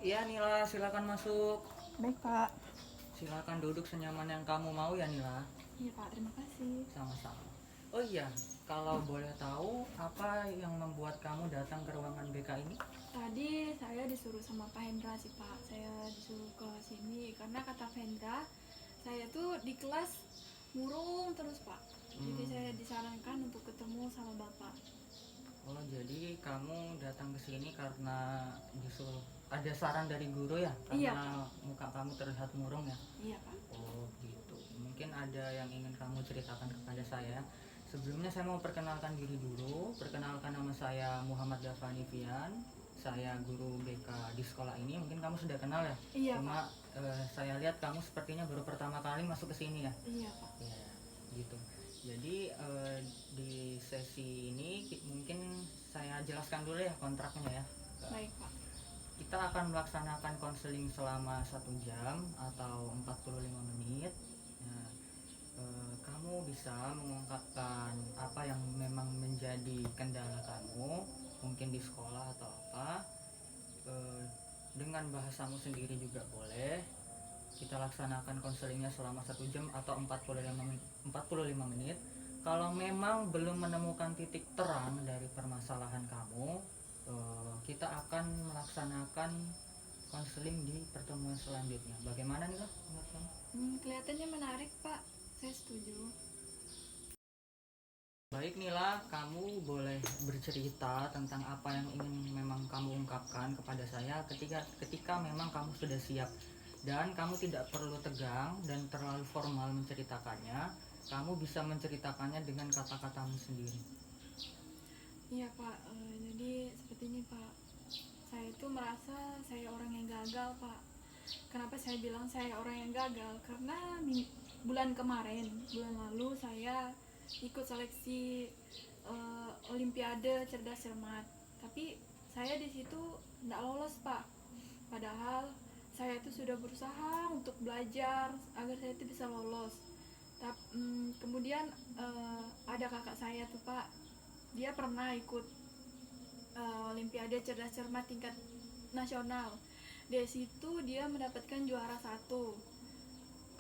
Iya Nila, silakan masuk. Baik, Pak. Silakan duduk senyaman yang kamu mau ya Nila. Iya, Pak. Terima kasih. Sama-sama. Oh iya, kalau boleh tahu apa yang membuat kamu datang ke ruangan BK ini? Tadi saya disuruh sama Pak Hendra sih, Pak. Saya disuruh ke sini karena kata Pak Hendra, saya tuh di kelas murung terus, Pak. Jadi Hmm. saya disarankan untuk ketemu sama Bapak. Oh, jadi kamu datang ke sini karena disuruh ada saran dari guru ya? Iya, Karena Pak. muka kamu terlihat murung ya? Iya, Pak. Oh, gitu. Mungkin ada yang ingin kamu ceritakan kepada saya. Sebelumnya saya mau perkenalkan diri dulu. Perkenalkan, nama saya Muhammad Dafani Fian. Saya guru BK di sekolah ini. Mungkin kamu sudah kenal ya? Iya, Cuma Pak. saya lihat kamu sepertinya baru pertama kali masuk ke sini ya. Iya, Pak. Ya, gitu. Jadi di sesi ini mungkin saya jelaskan dulu ya kontraknya ya. Baik, Pak. Kita akan melaksanakan konseling selama 1 jam atau 45 menit. Nah, kamu bisa mengungkapkan apa yang memang menjadi kendala kamu, mungkin di sekolah atau apa, eh, dengan bahasamu sendiri juga boleh. Kita laksanakan konselingnya selama 1 jam atau 45 menit. Kalau memang belum menemukan titik terang dari permasalahan kamu, kita akan melaksanakan konseling di pertemuan selanjutnya. Bagaimana nih lah menurut kamu? Kelihatannya menarik, Pak. Saya setuju. Baik Nila, kamu boleh bercerita tentang apa yang ingin memang kamu ungkapkan kepada saya ketika memang kamu sudah siap. Dan kamu tidak perlu tegang dan terlalu formal menceritakannya. Kamu bisa menceritakannya dengan kata-katamu sendiri. Iya, Pak. Jadi seperti ini, Pak. Saya itu merasa saya orang yang gagal, Pak. Kenapa saya bilang saya orang yang gagal? Karena bulan lalu saya ikut seleksi Olimpiade Cerdas Cermat. Tapi saya di situ tidak lolos, Pak. Padahal saya itu sudah berusaha untuk belajar agar saya itu bisa lolos. Kemudian ada kakak saya tuh, Pak. Dia pernah ikut Olimpiade Cerdas Cermat tingkat nasional. Dari situ dia mendapatkan juara satu.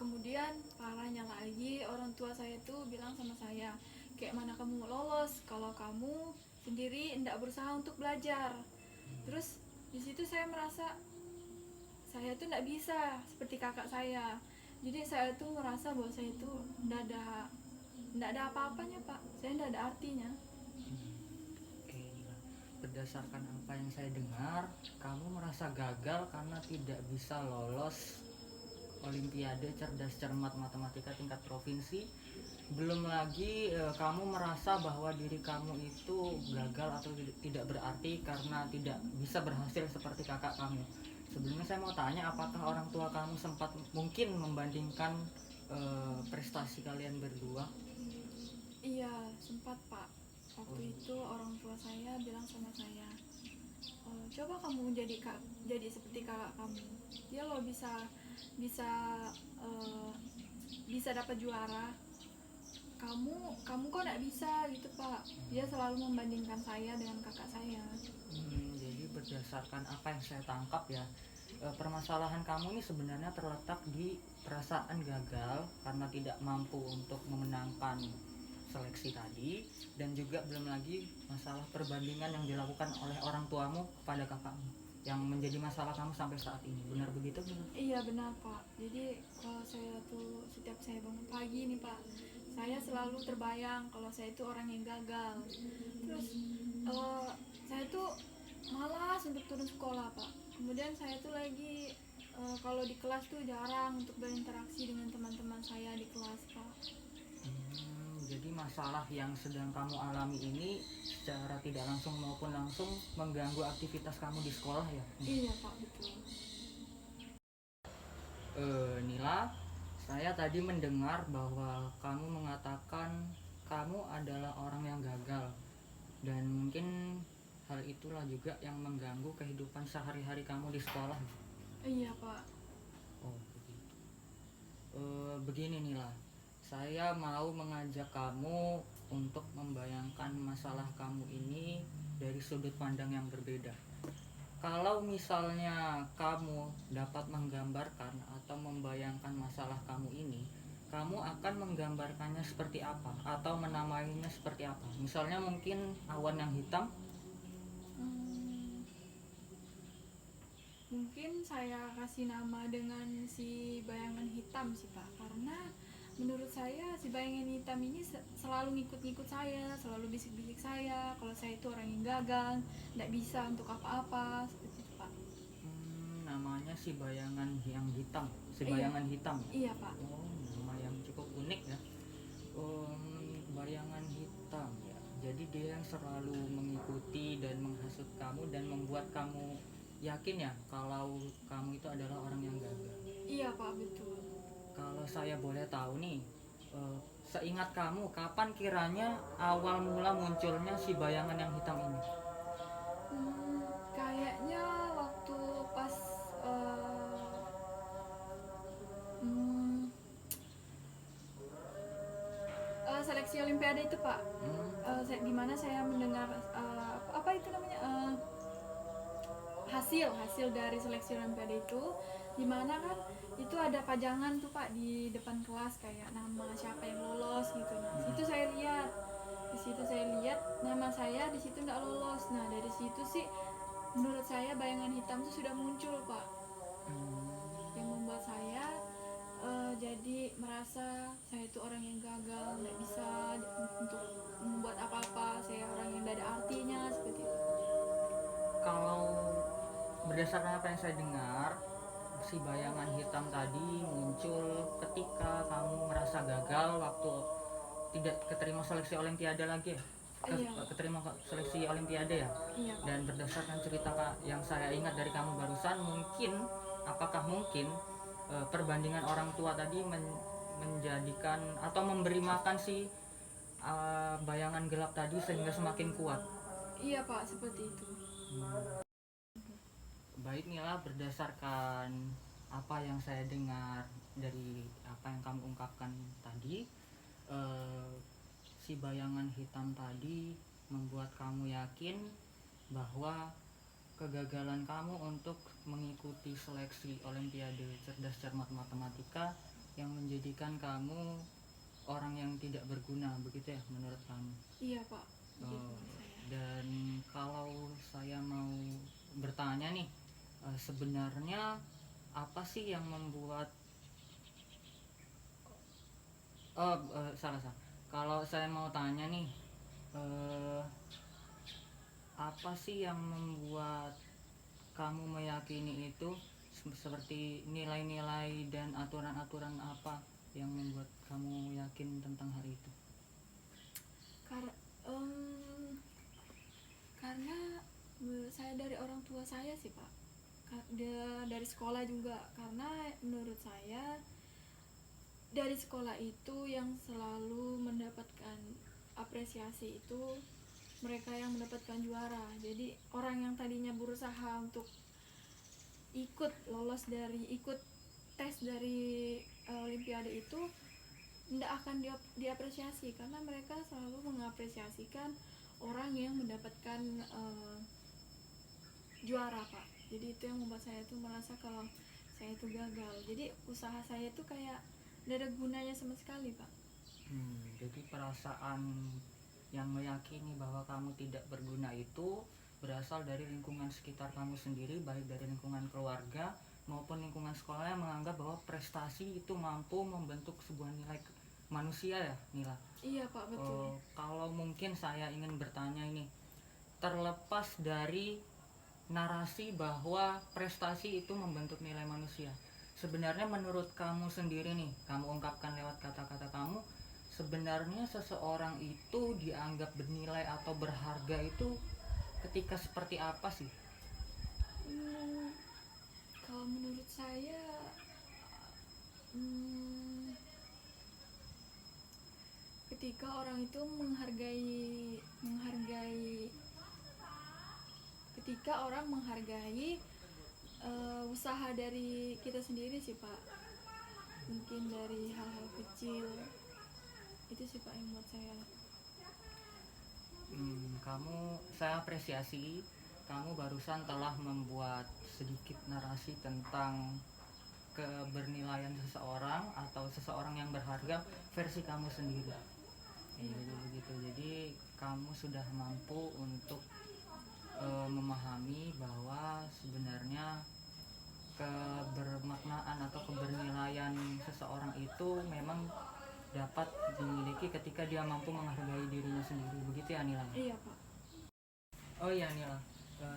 Kemudian parahnya lagi, orang tua saya tuh bilang sama saya, kayak mana kamu lolos kalau kamu sendiri tidak berusaha untuk belajar. Terus di situ saya merasa saya tuh tidak bisa seperti kakak saya. Jadi saya tuh merasa bahwa saya itu tidak ada apa-apanya, Pak. Saya tidak ada artinya. Oke Nila, berdasarkan apa yang saya dengar, kamu merasa gagal karena tidak bisa lolos Olimpiade Cerdas Cermat Matematika tingkat provinsi. Belum lagi kamu merasa bahwa diri kamu itu gagal atau tidak berarti karena tidak bisa berhasil seperti kakak kamu. Sebelumnya saya mau tanya, apakah orang tua kamu sempat mungkin membandingkan prestasi kalian berdua? Iya, sempat, Pak. Oh, Waktu itu orang tua saya bilang sama saya, coba kamu jadi seperti kakak kamu. Dia loh bisa eh, bisa dapat juara. Kamu kok tidak bisa gitu, Pak. Dia selalu membandingkan saya dengan kakak saya. jadi berdasarkan apa yang saya tangkap ya, permasalahan kamu ini sebenarnya terletak di perasaan gagal karena tidak mampu untuk memenangkan seleksi tadi, dan juga belum lagi masalah perbandingan yang dilakukan oleh orang tuamu kepada kakakmu yang menjadi masalah kamu sampai saat ini. Benar begitu? Iya benar, Pak. Jadi kalau saya tuh setiap saya bangun pagi nih, Pak, saya selalu terbayang kalau saya itu orang yang gagal. Terus eh, saya tuh malas untuk turun sekolah, Pak. Kemudian saya tuh lagi kalau di kelas tuh jarang untuk berinteraksi dengan teman-teman saya di kelas, Pak. Jadi masalah yang sedang kamu alami ini secara tidak langsung maupun langsung mengganggu aktivitas kamu di sekolah ya? Iya, Pak, betul. Nila, saya tadi mendengar bahwa kamu mengatakan kamu adalah orang yang gagal, dan mungkin hal itulah juga yang mengganggu kehidupan sehari-hari kamu di sekolah. Iya, Pak. Oh, begitu. Begini Nila, saya mau mengajak kamu untuk membayangkan masalah kamu ini dari sudut pandang yang berbeda. Kalau misalnya kamu dapat menggambarkan atau membayangkan masalah kamu ini, kamu akan menggambarkannya seperti apa atau menamainya seperti apa? Misalnya mungkin awan yang hitam. Hmm, mungkin saya kasih nama dengan si bayangan hitam sih Pak, karena menurut saya si bayangan hitam ini selalu ngikut-ngikut saya, selalu bisik-bisik saya kalau saya itu orang yang gagal, tidak bisa untuk apa-apa seperti itu Pak. Namanya si bayangan yang hitam, si Iya, bayangan hitam ya. iya Pak. Oh, nama yang cukup unik ya. Bayangan hitam ya. Jadi dia yang selalu mengikuti dan menghasut kamu dan membuat kamu yakin ya kalau kamu itu adalah orang yang gagal. Iya Pak, betul. Kalau saya boleh tahu nih, eh, seingat kamu kapan kiranya awal mula munculnya si bayangan yang hitam ini? Kayaknya waktu pas hmm, seleksi Olimpiade itu Pak. Di mana saya mendengar apa itu namanya hasil dari seleksi Olimpiade itu, di mana kan itu ada pajangan tuh Pak di depan kelas kayak nama siapa yang lolos gitu. Nah, situ saya lihat. Di situ saya lihat nama saya di situ nggak lolos. Nah, dari situ sih menurut saya bayangan hitam itu sudah muncul Pak, yang membuat saya jadi merasa saya itu orang yang gagal, nggak bisa untuk membuat apa-apa, saya orang yang tidak ada artinya seperti itu. Kalau berdasarkan apa yang saya dengar, si bayangan hitam tadi muncul ketika kamu merasa gagal waktu tidak keterima seleksi olimpiade lagi ya. Iya, Keterima seleksi olimpiade ya. iya Pak. Dan berdasarkan cerita yang saya ingat dari kamu barusan, mungkin apakah mungkin perbandingan orang tua tadi menjadikan atau memberi makan si bayangan gelap tadi sehingga semakin kuat. Iya Pak, seperti itu. Baik Nila, berdasarkan apa yang saya dengar dari apa yang kamu ungkapkan tadi, eh, si bayangan hitam tadi membuat kamu yakin bahwa kegagalan kamu untuk mengikuti seleksi Olimpiade Cerdas Cermat Matematika yang menjadikan kamu orang yang tidak berguna, begitu ya menurut kamu? Iya Pak, begitu Oh, saya. dan kalau saya mau bertanya nih, sebenarnya apa sih yang membuat salah salah. Kalau saya mau tanya nih, eh, apa sih yang membuat kamu meyakini itu, seperti nilai-nilai dan aturan-aturan apa yang membuat kamu yakin tentang hal itu? Kar- em, karena menurut saya dari orang tua saya sih Pak, dari sekolah juga, karena menurut saya dari sekolah itu yang selalu mendapatkan apresiasi itu mereka yang mendapatkan juara. Jadi orang yang tadinya berusaha untuk ikut tes dari olimpiade itu tidak akan diapresiasi, karena mereka selalu mengapresiasikan orang yang mendapatkan juara Pak. Jadi itu yang membuat saya tuh merasa kalau saya itu gagal, jadi usaha saya itu kayak tidak ada gunanya sama sekali Pak. Jadi perasaan yang meyakini bahwa kamu tidak berguna itu berasal dari lingkungan sekitar kamu sendiri, baik dari lingkungan keluarga maupun lingkungan sekolah yang menganggap bahwa prestasi itu mampu membentuk sebuah nilai manusia ya, Nila. Iya Pak, betul. Kalau mungkin saya ingin bertanya ini, terlepas dari narasi bahwa prestasi itu membentuk nilai manusia, sebenarnya menurut kamu sendiri nih, kamu ungkapkan lewat kata-kata kamu, sebenarnya seseorang itu dianggap bernilai atau berharga itu ketika seperti apa sih? Hmm, kalau menurut saya hmm, ketika orang itu menghargai ketika orang menghargai usaha dari kita sendiri sih Pak, mungkin dari hal-hal kecil itu sih Pak yang buat saya. Kamu, saya apresiasi kamu barusan telah membuat sedikit narasi tentang kebernilaian seseorang atau seseorang yang berharga versi kamu sendiri. Jadi begitu. Jadi kamu sudah mampu untuk memahami bahwa sebenarnya kebermaknaan atau kebernilaian seseorang itu memang dapat dimiliki ketika dia mampu menghargai dirinya sendiri. Begitu ya Nila? Iya Pak. Oh iya Nila,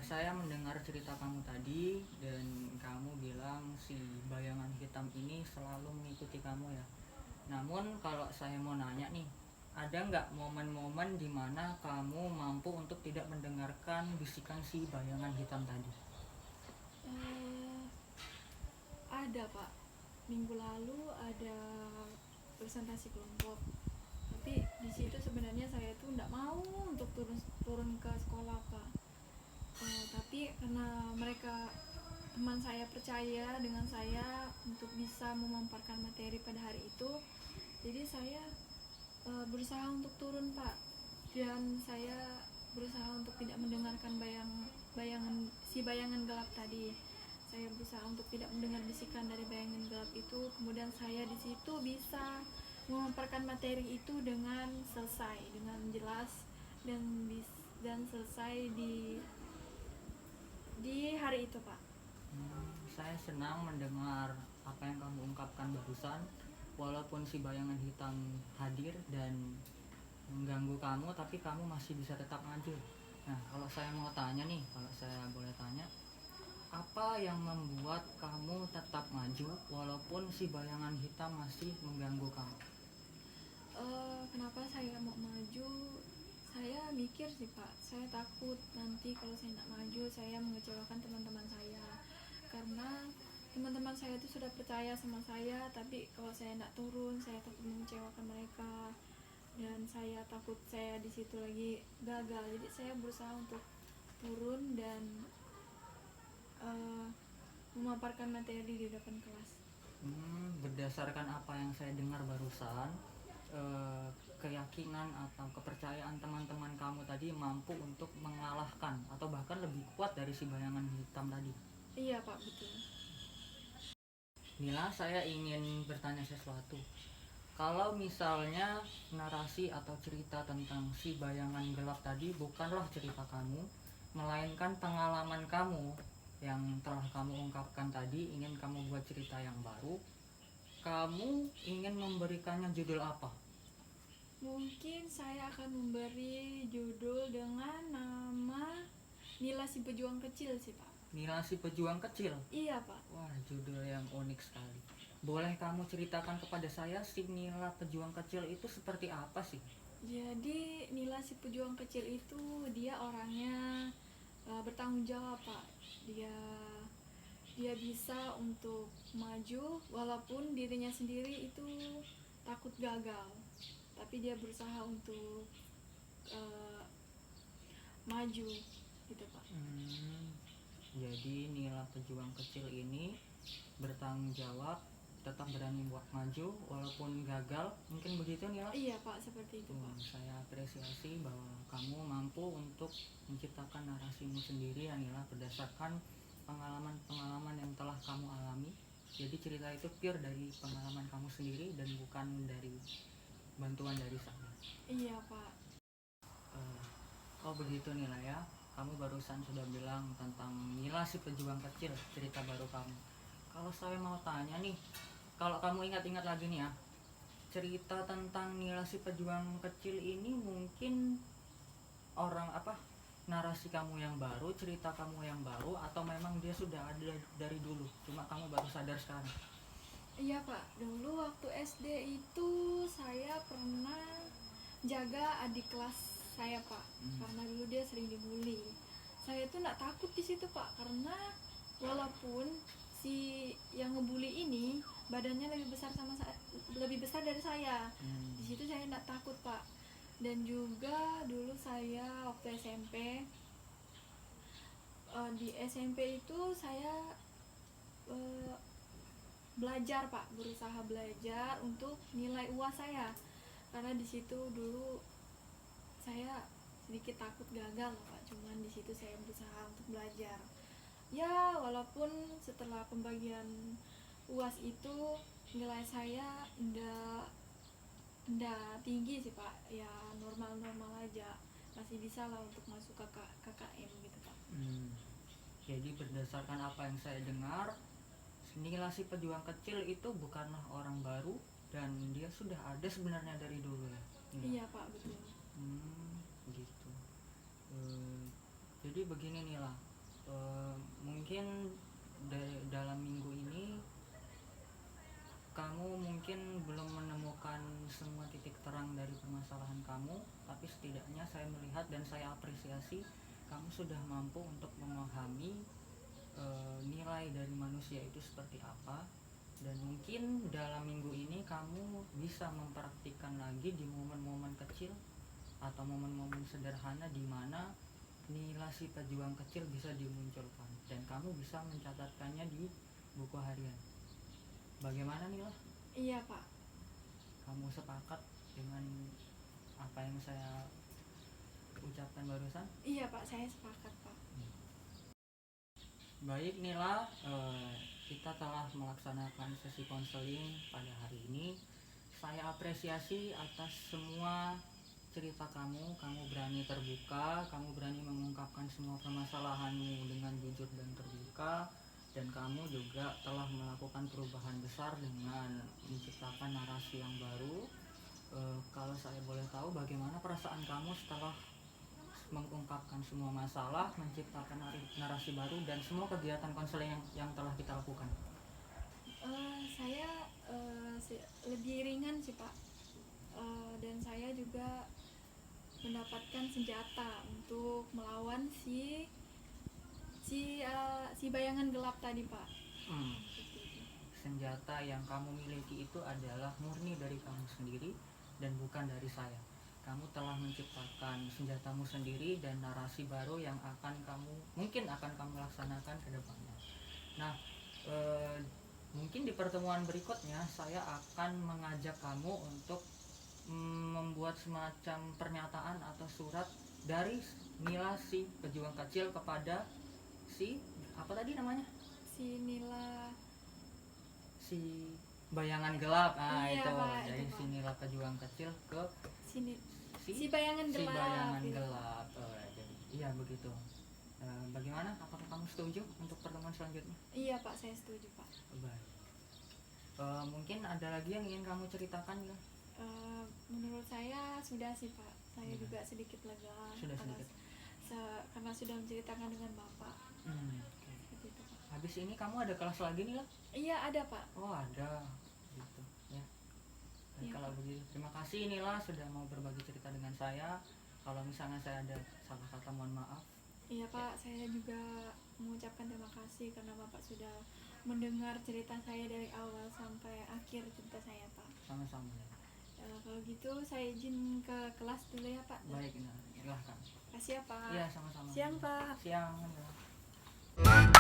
saya mendengar cerita kamu tadi dan kamu bilang si bayangan hitam ini selalu mengikuti kamu ya. Namun kalau saya mau nanya nih, ada nggak momen-momen di mana kamu mampu untuk tidak mendengarkan bisikan si bayangan hitam tadi? Ada Pak. Minggu lalu ada presentasi kelompok. Tapi di situ sebenarnya saya tuh nggak mau untuk turun ke sekolah Pak. Tapi karena mereka teman saya percaya dengan saya untuk bisa memaparkan materi pada hari itu, jadi saya berusaha untuk turun Pak, dan saya berusaha untuk tidak mendengarkan bayangan gelap tadi. Saya berusaha untuk tidak mendengar bisikan dari bayangan gelap itu. Kemudian saya di situ bisa memaparkan materi itu dengan selesai, dengan jelas, dan selesai di hari itu Pak. Saya senang mendengar apa yang kamu ungkapkan barusan, walaupun si bayangan hitam hadir dan mengganggu kamu, tapi kamu masih bisa tetap maju. Nah, kalau saya mau tanya nih, kalau saya boleh tanya, apa yang membuat kamu tetap maju walaupun si bayangan hitam masih mengganggu kamu? Kenapa saya mau maju? Saya mikir sih Pak, saya takut nanti kalau saya tidak maju saya mengecewakan teman-teman saya, karena teman-teman saya itu sudah percaya sama saya, tapi kalau saya tidak turun saya takut mengecewakan mereka, dan saya takut saya di situ lagi gagal. Jadi saya berusaha untuk turun dan memaparkan materi di depan kelas. Berdasarkan apa yang saya dengar barusan, keyakinan atau kepercayaan teman-teman kamu tadi mampu untuk mengalahkan atau bahkan lebih kuat dari si bayangan hitam tadi. Iya Pak, betul. Nila, saya ingin bertanya sesuatu. Kalau misalnya narasi atau cerita tentang si bayangan gelap tadi bukanlah cerita kamu, melainkan pengalaman kamu yang telah kamu ungkapkan tadi, ingin kamu buat cerita yang baru, kamu ingin memberikannya judul apa? Mungkin saya akan memberi judul dengan nama Nila si Pejuang Kecil sih Pak. Nila si Pejuang Kecil. Iya Pak. Wah, judul yang unik sekali. Boleh kamu ceritakan kepada saya si Nila Pejuang Kecil itu seperti apa sih? Jadi Nila si Pejuang Kecil itu dia orangnya bertanggung jawab Pak. Dia bisa untuk maju walaupun dirinya sendiri itu takut gagal, tapi dia berusaha untuk maju gitu Pak. Jadi Nila Pejuang Kecil ini bertanggung jawab, tetap berani buat maju walaupun gagal, mungkin begitu Nila? Iya Pak, seperti itu Pak. Saya apresiasi bahwa kamu mampu untuk menciptakan narasimu sendiri ya Nila, berdasarkan pengalaman-pengalaman yang telah kamu alami. Jadi cerita itu pure dari pengalaman kamu sendiri dan bukan dari bantuan dari saya. Iya Pak. Oh begitu Nila ya, kamu barusan sudah bilang tentang Nila si Pejuang Kecil, cerita baru kamu. Kalau saya mau tanya nih, kalau kamu ingat-ingat lagi nih ya, cerita tentang Nila si Pejuang Kecil ini mungkin narasi kamu yang baru, cerita kamu yang baru, atau memang dia sudah ada dari dulu, cuma kamu baru sadar sekarang? Iya Pak, dulu waktu SD itu saya pernah jaga adik kelas saya Pak, karena dulu dia sering dibully. Saya tuh nggak takut di situ Pak, karena walaupun si yang ngebully ini badannya lebih besar dari saya, di situ saya nggak takut Pak. Dan juga dulu saya waktu SMP, di SMP itu saya belajar Pak, berusaha belajar untuk nilai UAS saya, karena di situ dulu saya sedikit takut gagal lah Pak, cuman di situ saya berusaha untuk belajar. Ya walaupun setelah pembagian UAS itu nilai saya ndak tinggi sih Pak, ya normal-normal aja, masih bisa lah untuk masuk KKM gitu Pak. Jadi berdasarkan apa yang saya dengar, Nila si pejuang kecil itu bukanlah orang baru dan dia sudah ada sebenarnya dari dulu ya. Iya Pak, betul. Gitu. Jadi begini Nila, mungkin dalam minggu ini kamu mungkin belum menemukan semua titik terang dari permasalahan kamu, tapi setidaknya saya melihat dan saya apresiasi kamu sudah mampu untuk memahami nilai dari manusia itu seperti apa, dan mungkin dalam minggu ini kamu bisa mempraktikkan lagi di momen-momen kecil atau momen-momen sederhana di mana nilai si pejuang kecil bisa dimunculkan dan kamu bisa mencatatkannya di buku harian. Bagaimana Nila? Iya Pak. Kamu sepakat dengan apa yang saya ucapkan barusan? Iya Pak, saya sepakat Pak. Baik Nila, kita telah melaksanakan sesi konseling pada hari ini. Saya apresiasi atas semua cerita kamu berani terbuka, kamu berani mengungkapkan semua permasalahanmu dengan jujur dan terbuka, dan kamu juga telah melakukan perubahan besar dengan menciptakan narasi yang baru. Kalau saya boleh tahu, bagaimana perasaan kamu setelah mengungkapkan semua masalah, menciptakan narasi baru dan semua kegiatan konseling yang telah kita lakukan? Saya lebih ringan sih Pak, dan saya juga mendapatkan senjata untuk melawan si bayangan gelap tadi Pak. Senjata yang kamu miliki itu adalah murni dari kamu sendiri dan bukan dari saya. Kamu telah menciptakan senjatamu sendiri dan narasi baru yang mungkin akan kamu laksanakan ke depannya. Nah, mungkin di pertemuan berikutnya saya akan mengajak kamu untuk membuat semacam pernyataan atau surat dari Nila si pejuang kecil kepada si apa tadi namanya? Si bayangan gelap. Iya, itu Pak, dari itu, si Nila pejuang kecil ke si bayangan gelap. gelap. Jadi iya begitu. Bagaimana? Apakah kamu setuju untuk pertemuan selanjutnya? Iya Pak, saya setuju Pak. Baik. Mungkin ada lagi yang ingin kamu ceritakan ya? Menurut saya sudah sih Pak. Saya juga sedikit lega karena sudah menceritakan dengan Bapak. Seperti itu Pak. Habis ini kamu ada kelas lagi nih lah? Iya ada Pak. Oh ada, gitu ya. Dan Iya, kalau Pak. begitu terima kasih Nila sudah mau berbagi cerita dengan saya. Kalau misalnya saya ada salah kata mohon maaf. Iya Pak, saya juga mengucapkan terima kasih karena Bapak sudah mendengar cerita saya dari awal sampai akhir cerita saya Pak. Sama-sama ya. Kalau gitu saya izin ke kelas dulu ya Pak. Baik, silahkan. Terima kasih ya Pak. Iya sama-sama. Siang Pak. Siang. Ya.